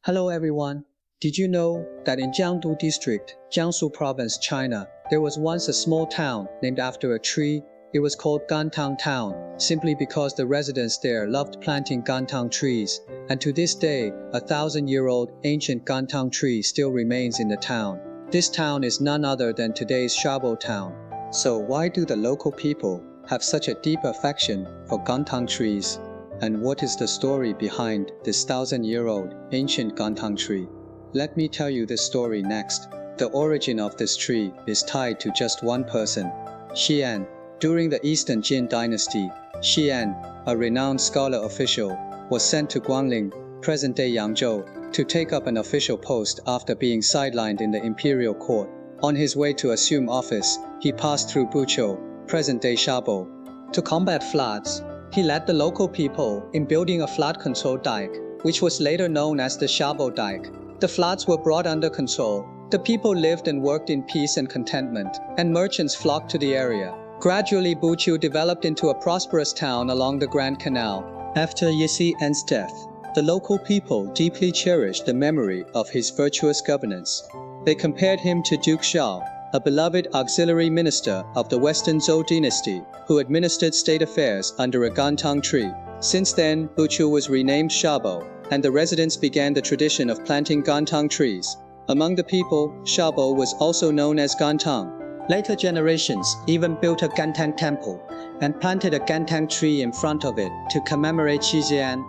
Hello everyone. Did you know that in Jiangdu District, Jiangsu Province, China, there was once a small town named after a tree? It was called Gantang Town, simply because the residents there loved planting Gantang trees, and to this day, a 1,000-year-old ancient Gantang tree still remains in the town. This town is none other than today's Shaobo Town. So why do the local people have such a deep affection for Gantang trees? And what is the story behind this 1,000-year-old ancient Gantang tree? Let me tell you this story next. The origin of this tree is tied to just one person, Xian. During the Eastern Jin dynasty, Xian, a renowned scholar official, was sent to Guangling, present-day Yangzhou, to take up an official post after being sidelined in the imperial court. On his way to assume office, he passed through Buqiu, present-day Shaobo. To combat floods, he led the local people in building a flood control dike, which was later known as the Shaobo Dike. The floods were brought under control. The people lived and worked in peace and contentment, and merchants flocked to the area. Gradually, Buqiu developed into a prosperous town along the Grand Canal. After Xian's death, the local people deeply cherished the memory of his virtuous governance. They compared him to Duke Shao, a beloved auxiliary minister of the Western Zhou dynasty, who administered state affairs under a Gantang tree. Since then, Buqiu was renamed Shaobo, and the residents began the tradition of planting Gantang trees. Among the people, Shaobo was also known as Gantang. Later generations even built a Gantang temple and planted a Gantang tree in front of it to commemorate Xian.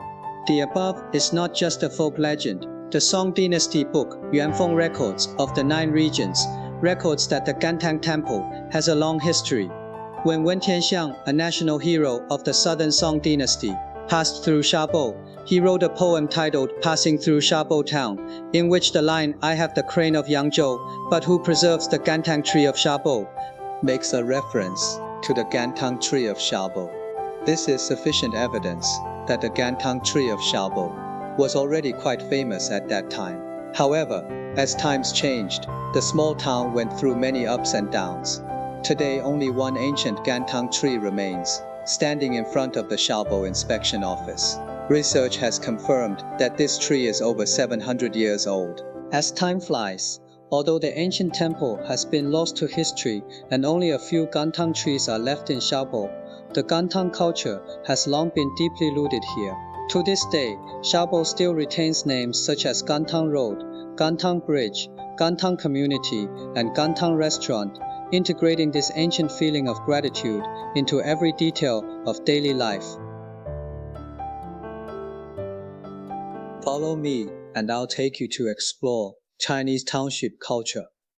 The above is not just a folk legend. The Song Dynasty book, Yuanfeng Records of the 9 regions, records that the Gantang Temple has a long history. When Wen Tianxiang, a national hero of the Southern Song Dynasty, passed through Shaobo, he wrote a poem titled Passing Through Shaobo Town, in which the line, "I have the crane of Yangzhou, but who preserves the Gantang tree of Shaobo?" makes a reference to the Gantang tree of Shaobo. This is sufficient evidence that the Gantang tree of Shaobo was already quite famous at that time. However, as times changed, the small town went through many ups and downs. Today, only one ancient Gantang tree remains, standing in front of the Shaobo inspection office. Research has confirmed that this tree is over 700 years old. As time flies, although the ancient temple has been lost to history and only a few Gantang trees are left in Shaobo, the Gantang culture has long been deeply rooted here. To this day, Shaobo still retains names such as Gantang Road, Gantang Bridge, Gantang Community, and Gantang Restaurant, integrating this ancient feeling of gratitude into every detail of daily life. Follow me, and I'll take you to explore Chinese township culture.